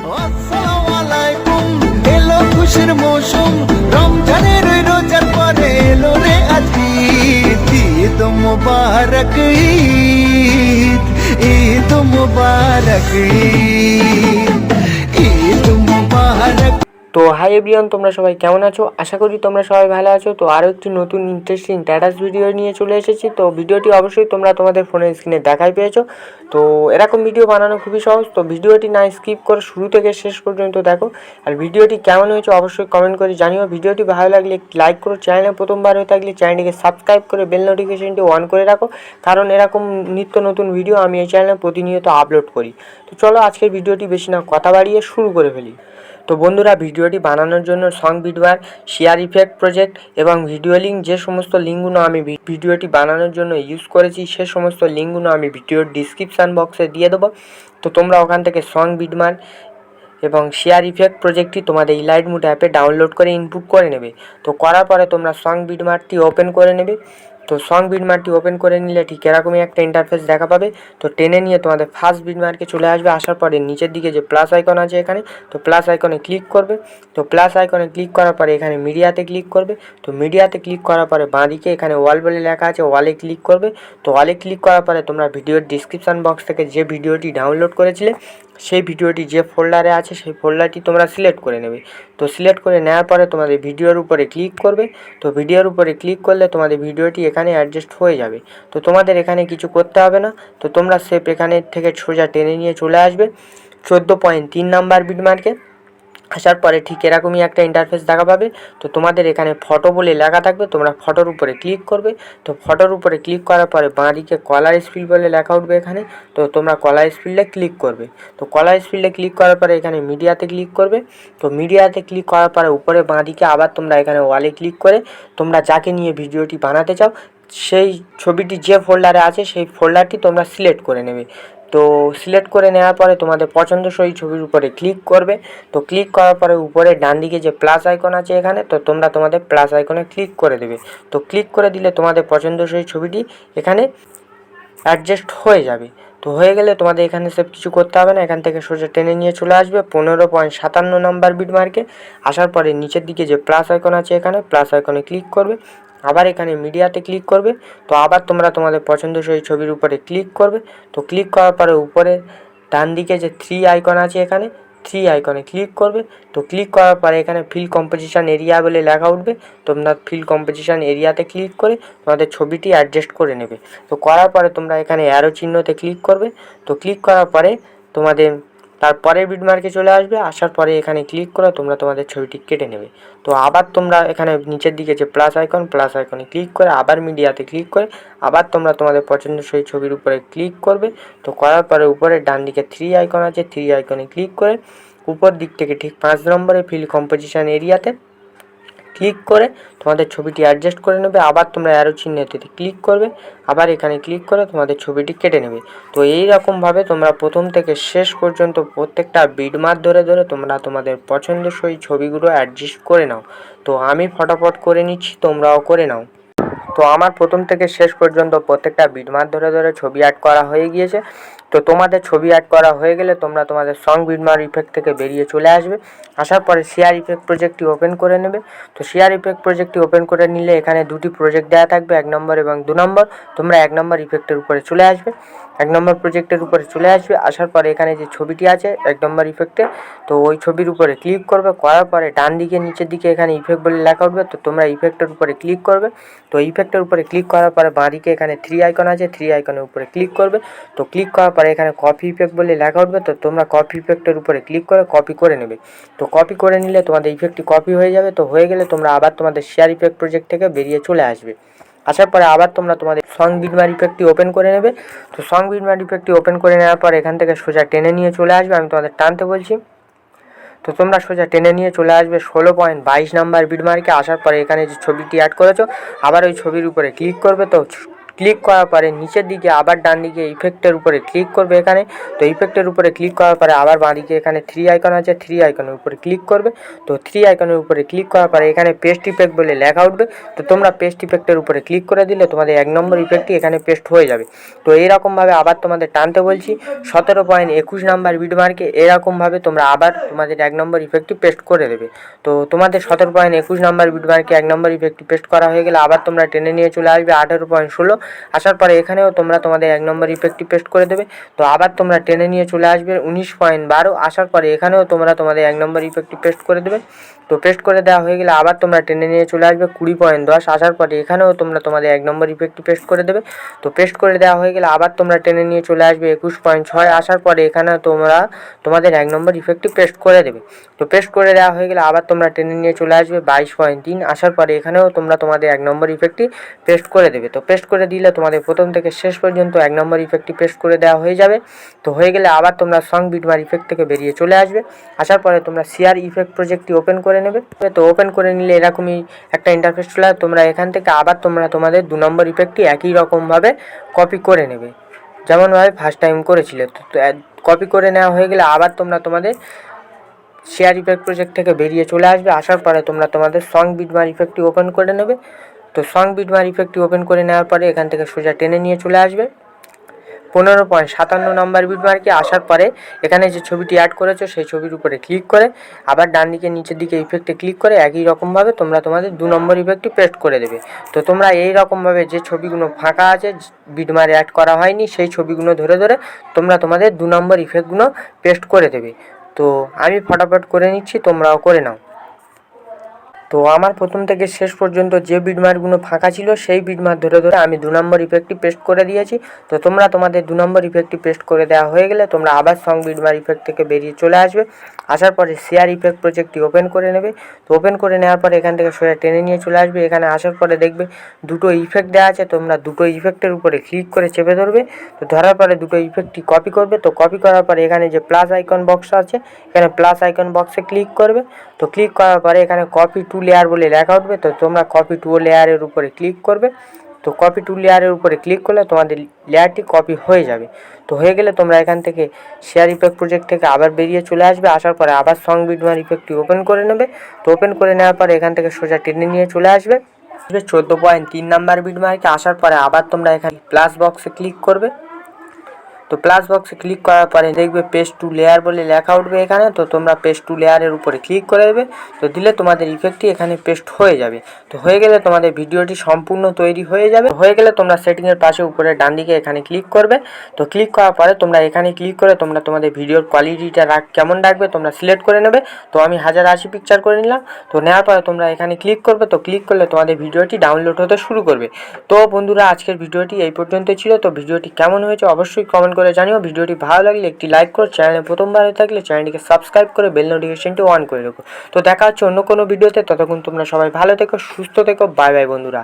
আসসালামু আলাইকুম, এলো খুশির মৌসুম, রমজানের ওই রোজার পরে এলো রে আজ ঈদ। ঈদ মুবারক ঈদ, ঈদ মুবারক ঈদ, ঈদ মুবারক। তো হাই এভরিওয়ান, তোমরা সবাই কেমন আছো? আশা করি তোমরা সবাই ভালো আছো। তো আরও একটি নতুন ইন্টারেস্টিং স্ট্যাটাস ভিডিও নিয়ে চলে এসেছি। তো ভিডিওটি অবশ্যই তোমরা তোমাদের ফোনের স্ক্রিনে দেখাই পেয়েছো। তো এরকম ভিডিও বানানো খুবই সহজ। তো ভিডিওটি না স্কিপ করে শুরু থেকে শেষ পর্যন্ত দেখো। আর ভিডিওটি কেমন হয়েছে অবশ্যই কমেন্ট করে জানিও। ভিডিওটি ভালো লাগলে লাইক করো, চ্যানেলে প্রথমবার হয়ে থাকলে চ্যানেলটিকে সাবস্ক্রাইব করে বেল নোটিফিকেশনটি অন করে রাখো, কারণ এরকম নিত্য নতুন ভিডিও আমি এই চ্যানেলে প্রতিনিয়ত আপলোড করি। তো চলো আজকের ভিডিওটি বেশি না কথা বাড়িয়ে শুরু করে ফেলি। তো বন্ধুরা, ভিডিওটি বানানোর জন্য সং বিটবার, শেয়ার ইফেক্ট প্রজেক্ট এবং ভিডিও লিঙ্ক, যে সমস্ত লিঙ্কগুলো আমি ভিডিওটি বানানোর জন্য ইউজ করেছি সে সমস্ত লিঙ্কগুলো আমি ভিডিওর ডিসক্রিপশান বক্সে দিয়ে দেবো। তো তোমরা ওখান থেকে সং বিটবার এবং শেয়ার ইফেক্ট প্রজেক্টটি তোমাদের ইলাইট মুড অ্যাপে ডাউনলোড করে ইনপুট করে নেবে। তো করার পরে তোমরা সং বিটমারটি ওপেন করে নেবে। তো সং বিটমারটি ওপেন করে নিলে ঠিক এরকমই একটা ইন্টারফেস দেখা পাবে। তো টেনে নিয়ে তোমাদের ফার্স্ট বিটমার্কে চলে আসবে। আসার পরে নিচের দিকে যে প্লাস আইকন আছে এখানে, তো প্লাস আইকনে ক্লিক করবে। তো প্লাস আইকনে ক্লিক করার পরে এখানে মিডিয়াতে ক্লিক করবে। তো মিডিয়াতে ক্লিক করার পরে বাঁদিকে এখানে ওয়াল বলে লেখা আছে, ওয়ালে ক্লিক করবে। তো ওয়ালে ক্লিক করার পরে তোমরা ভিডিওর ডিসক্রিপশান বক্স থেকে যে ভিডিওটি ডাউনলোড করেছিলে সেই ভিডিওটি যে ফোল্ডারে আছে সেই ফোল্ডারটি তোমরা সিলেক্ট করে নেবে। তো সিলেক্ট করে নেওয়ার পরে তোমাদের ভিডিওর উপরে ক্লিক করবে। তো ভিডিওর উপরে ক্লিক করলে তোমাদের ভিডিওটি এখানে অ্যাডজাস্ট হয়ে যাবে। তো তোমাদের এখানে কিছু করতে হবে না। তো তোমরা সেফ এখানে থেকে সোজা টেনে নিয়ে চলে আসবে 14.3 নাম্বার বিটমার্কে। আসার পরে ঠিক এরকমই একটা ইন্টারফেস দেখা পাবে। তো তোমাদের এখানে ফটো বলে লেখা থাকবে, তোমরা ফটোর উপরে ক্লিক করবে। তো ফটোর উপরে ক্লিক করার পরে বাঁদিকে কলার স্পিড বলে লেখা উঠবে এখানে। তো তোমরা কলার স্পিডে ক্লিক করবে। তো কলার স্পিডে ক্লিক করার পরে এখানে মিডিয়াতে ক্লিক করবে। তো মিডিয়াতে ক্লিক করার পরে উপরে বাঁদিকে আবার তোমরা এখানে ওয়ালে ক্লিক করে তোমরা যাকে নিয়ে ভিডিওটি বানাতে চাও সেই ছবিটি যে ফোল্ডারে আছে সেই ফোল্ডারটি তোমরা সিলেক্ট করে নেবে। তো সিলেক্ট করে নেওয়ার পরে তোমাদের পছন্দসই ছবির উপরে ক্লিক করবে। তো ক্লিক করার পরে উপরে ডান দিকে যে প্লাস আইকন আছে এখানে, তো তোমরা তোমাদের প্লাস আইকনে ক্লিক করে দেবে। তো ক্লিক করে দিলে তোমাদের পছন্দসই ছবিটি এখানে অ্যাডজাস্ট হয়ে যাবে। তো হয়ে গেলে তোমাদের এখানে সব কিছু করতে হবে না, এখান থেকে সোজা টেনে নিয়ে চলে আসবে 15.57 নাম্বার বিটমার্কে। আসার পরে নিচের দিকে যে প্লাস আইকন আছে এখানে, প্লাস আইকনে ক্লিক করবে। আবার এখানে মিডিয়াতে ক্লিক করবে। তো আবার তোমরা তোমাদের পছন্দসই ছবির উপরে ক্লিক করবে। তো ক্লিক করার পরে উপরে ডান দিকে যে 3 আইকন আছে এখানে, 3 আইকনে ক্লিক করবে। তো ক্লিক করার পরে এখানে ফিল কম্পোজিশন এরিয়া বলে লেখা উঠবে। তোমরা ফিল কম্পোজিশন এরিয়াতে ক্লিক করে তোমাদের ছবিটি অ্যাডজাস্ট করে নেবে। তো করার পরে তোমরা এখানে অ্যারো চিহ্নতে ক্লিক করবে। তো ক্লিক করার পরে তোমাদের তারপরের বিটমার্কে চলে আসবে। আসার পরে এখানে ক্লিক করে তোমরা তোমাদের ছবিটি কেটে নেবে। তো আবার তোমরা এখানে নিচের দিকে যে প্লাস আইকনে ক্লিক করে আবার মিডিয়াতে ক্লিক করে আবার তোমরা তোমাদের পছন্দসই ছবির উপরে ক্লিক করবে। তো করার পরে উপরে ডান দিকে 3 আইকন আছে, 3 আইকনে ক্লিক করে উপর দিক থেকে ঠিক 5 নম্বরে ফিল কম্পোজিশন এরিয়াতে ক্লিক করে তোমাদের ছবিটি অ্যাডজাস্ট করে নেবে। আবার তোমরা অ্যারো চিহ্নতে ক্লিক করবে, আবার এখানে ক্লিক করে তোমাদের ছবিটি কেটে নেবে। তো এই রকমভাবে তোমরা প্রথম থেকে শেষ পর্যন্ত প্রত্যেকটা বিটমার্ক ধরে ধরে তোমরা তোমাদের পছন্দসই ছবিগুলো অ্যাডজাস্ট করে নাও। তো আমি ফটাফট করে নিচ্ছি, তোমরাও করে নাও। তো আমার প্রথম থেকে শেষ পর্যন্ত প্রত্যেকটা বিটমার্ক ধরে ধরে ছবি অ্যাড করা হয়ে গিয়েছে। তো তোমাদের ছবি অ্যাড করা হয়ে গেলে তোমরা তোমাদের সং বিটমার্ক ইফেক্ট থেকে বেরিয়ে চলে আসবে। আসার পরে শেয়ার ইফেক্ট প্রজেক্টটি ওপেন করে নেবে। তো শেয়ার ইফেক্ট প্রজেক্টটি ওপেন করে নিলে এখানে দুটি প্রজেক্ট দেওয়া থাকবে, 1 নম্বর এবং 2 নম্বর। তোমরা 1 নম্বর ইফেক্টের উপরে চলে আসবে, 1 নম্বর প্রজেক্টের উপরে চলে আসবে। আসার পরে এখানে যে ছবিটি আছে 1 নম্বর ইফেক্টে, তো ওই ছবির উপরে ক্লিক করবে। করার পরে ডান দিকে নিচের দিকে এখানে ইফেক্ট বলে লেখা উঠবে। তো তোমরা ইফেক্টের উপরে ক্লিক করবে। তো ইফেক্টের উপরে ক্লিক করার পরে বাঁদিকে এখানে 3 আইকন আছে, 3 আইকনের উপরে ক্লিক করবে। তো ক্লিক করার পরে এখানে কপি ইফেক্ট বলে লেখা উঠবে। তো তোমরা কপি ইফেক্টের উপরে ক্লিক করে কপি করে নেবে। তো কপি করে নিলে তোমাদের ইফেক্টটি কপি হয়ে যাবে। তো হয়ে গেলে তোমরা আবার তোমাদের শেয়ার ইফেক্ট প্রজেক্ট থেকে বেরিয়ে চলে আসবে। আসার পরে আবার তোমরা তোমাদের সং বিটমার্ক ইফেক্টটি ওপেন করে নেবে। তো সং বিটমার্ক ইফেক্টটি ওপেন করে নেওয়ার পর এখান থেকে সোজা টেনে নিয়ে চলে আসবে। আমি তোমাদের টানতে বলছি। তো তোমরা সোজা টেনে নিয়ে চলে আসবে 16.22 নাম্বার বিটমার্কে। আসার পরে এখানে যে ছবিটি অ্যাড করেছো আবার ওই ছবির উপরে ক্লিক করবে। তো ক্লিক করার পরে নিচের দিকে আবার ডান দিকে ইফেক্টের উপরে ক্লিক করবে এখানে। তো ইফেক্টের উপরে ক্লিক করার পরে আবার বাঁ দিকে এখানে 3 আইকন আছে, 3 আইকনের উপরে ক্লিক করবে। তো 3 আইকনের উপরে ক্লিক করার পরে এখানে পেস্ট ইফেক্ট বলে লেখা উঠবে। তো তোমরা পেস্ট ইফেক্টের উপরে ক্লিক করে দিলে তোমাদের 1 নম্বর ইফেক্টটি এখানে পেস্ট হয়ে যাবে। তো এইরকমভাবে আবার তোমাদের টানতে বলছি 17.21 নাম্বার বিটমার্কে এরকমভাবে তোমরা আবার তোমাদের 1 নম্বর ইফেক্টটি পেস্ট করে দেবে। তো তোমাদের 17.21 নাম্বার বিটমার্কে 1 নম্বর ইফেক্টটি পেস্ট করা হয়ে গেলে আবার তোমরা টেনে নিয়ে চলে আসবে 18.16। আসার পরে এখানেও তোমরা তোমাদের 1 নম্বর ইফেক্টটি পেস্ট করে দেবে। তো আবার তোমরা টেনে নিয়ে চলে আসবে 19.12। আসার পরে এখানেও তোমরা তোমাদের 1 নম্বর ইফেক্টটি পেস্ট করে দেবে। তো পেস্ট করে দেওয়া হয়ে গেলে আবার তোমরা টেনে নিয়ে চলে আসবে 20.10। আসার পরে এখানেও তোমরা তোমাদের 1 নম্বর ইফেক্টটি পেস্ট করে দেবে। তো পেস্ট করে দেওয়া হয়ে গেলে আবার তোমরা টেনে নিয়ে চলে আসবে 21.6। আসার পরে এখানে তোমরা তোমাদের 1 নম্বর ইফেক্টটি পেস্ট করে দেবে। তো পেস্ট করে দেওয়া হয়ে গেলে আবার তোমরা টেনে নিয়ে চলে আসবে 22.3। আসার পরে এখানেও তোমরা তোমাদের 1 নম্বর ইফেক্টটি পেস্ট করে দেবে। তো পেস্ট করে দিলে তোমাদের প্রথম থেকে শেষ পর্যন্ত 1 নম্বর ইফেক্টটি পেস্ট করে দেওয়া হয়ে যাবে। তো হয়ে গেলে আবার তোমরা সং বিটমার ইফেক্ট থেকে বেরিয়ে চলে আসবে। আসার পরে তোমরা শেয়ার ইফেক্ট প্রজেক্টটি ওপেন করে নেবে। তো ওপেন করে নিলে এরকমই একটা ইন্টারফেস চলে আসবে। তোমরা এখান থেকে আবার তোমরা তোমাদের 2 নম্বর ইফেক্টটি একই রকমভাবে কপি করে নেবে যেমনভাবে ফার্স্ট টাইম করেছিলে। তো কপি করে নেওয়া হয়ে গেলে আবার তোমরা তোমাদের শেয়ার ইফেক্ট প্রজেক্ট থেকে বেরিয়ে চলে আসবে। আসার পরে তোমরা তোমাদের সং বিটমার ইফেক্টটি ওপেন করে নেবে। তো সং বিটমার ইফেক্টটি ওপেন করে নেওয়ার পরে এখান থেকে সোজা টেনে নিয়ে চলে আসবে 15.57 নম্বর বিটমার্কে। আসার পরে এখানে যে ছবিটি অ্যাড করেছো সেই ছবির উপরে ক্লিক করে আবার ডান দিকে নিচের দিকে ইফেক্টে ক্লিক করে একই রকমভাবে তোমরা তোমাদের 2 নম্বর ইফেক্টটি পেস্ট করে দেবে। তো তোমরা এই রকমভাবে যে ছবিগুলো ফাঁকা আছে বিটমারে অ্যাড করা হয়নি সেই ছবিগুলো ধরে ধরে তোমরা তোমাদের 2 নম্বর ইফেক্টগুলো পেস্ট করে দেবে। তো আমি ফটাফট করে নিচ্ছি, তোমরাও করে নাও। তো আমার প্রথম থেকে শেষ পর্যন্ত যে বিটমার্কগুলো ফাঁকা ছিল সেই বিটমার্ক ধরে ধরে আমি 2 নম্বর ইফেক্টটি পেস্ট করে দিয়েছি। তো তোমরা তোমাদের 2 নম্বর ইফেক্টটি পেস্ট করে দেওয়া হয়ে গেলে তোমরা আবার সং বিটমার্ক ইফেক্ট থেকে বেরিয়ে চলে আসবে। আসার পরে শেয়ার ইফেক্ট প্রজেক্টটি ওপেন করে নেবে। তো ওপেন করে নেওয়ার পরে এখান থেকে সোজা টেনে নিয়ে চলে আসবে। এখানে আসার পরে দেখবে 2টো ইফেক্ট দেওয়া আছে, তোমরা 2টো ইফেক্টের উপরে ক্লিক করে চেপে ধরবে। তো ধরার পরে 2টো ইফেক্টটি কপি করবে। তো কপি করার পরে এখানে যে প্লাস আইকন বক্স আছে এখানে প্লাস আইকন বক্সে ক্লিক করবে। তো ক্লিক করার পরে এখানে কপি টু লেয়ার বলে লেখা উঠবে। তো তোমরা কপি টু লেয়ারের উপরে ক্লিক করবে। তো কপি টু লেয়ারের উপরে ক্লিক করলে তোমাদের লেয়ারটি কপি হয়ে যাবে। তো হয়ে গেলে তোমরা এখান থেকে শেয়ার ইফেক্ট প্রজেক্ট থেকে আবার বেরিয়ে চলে আসবে। আসার পরে আবার সং বিটমার ইফেক্টটি ওপেন করে নেবে। তো ওপেন করে নেওয়ার পরে এখান থেকে সোজা টেনে নিয়ে চলে আসবে 14.3 নাম্বার বিটমার্কে। আসার পরে আবার তোমরা এখানে প্লাস বক্সে ক্লিক করবে। তো প্লাস বক্সে ক্লিক করার পরে দেখবে পেস্ট টু লেয়ার বলে লেখা উঠবে এখানে। তো তোমরা পেস্ট টু লেয়ারের উপরে ক্লিক করে দেবে। তো দিলে তোমাদের ইফেক্টটি এখানে পেস্ট হয়ে যাবে। তো হয়ে গেলে তোমাদের ভিডিওটি সম্পূর্ণ তৈরি হয়ে যাবে। হয়ে গেলে তোমরা সেটিংয়ের পাশে উপরে ডান দিকে এখানে ক্লিক করবে। তো ক্লিক করার পরে তোমরা এখানে ক্লিক করে তোমরা তোমাদের ভিডিওর কোয়ালিটিটা কেমন রাখবে তোমরা সিলেক্ট করে নেবে। তো আমি 1080 পিকচার করে নিলাম। তো নেওয়ার পরে তোমরা এখানে ক্লিক করবে। তো ক্লিক করলে তোমাদের ভিডিওটি ডাউনলোড হতে শুরু করবে। তো বন্ধুরা আজকের ভিডিওটি এই পর্যন্তই ছিল। তো ভিডিওটি কেমন হয়েছে অবশ্যই কমেন্ট করে জানিও। ভিডিওটি ভালো লাগলে একটি লাইক করো, চ্যানেলে প্রথমবার হয়ে থাকলে চ্যানেলটিকে সাবস্ক্রাইব করে বেল নোটিফিকেশনটি অন করে রাখো। তো দেখা হচ্ছে অন্য কোনো ভিডিওতে। ততক্ষণ তোমরা সবাই ভালো থেকো, সুস্থ থেকো। বাই বাই বন্ধুরা।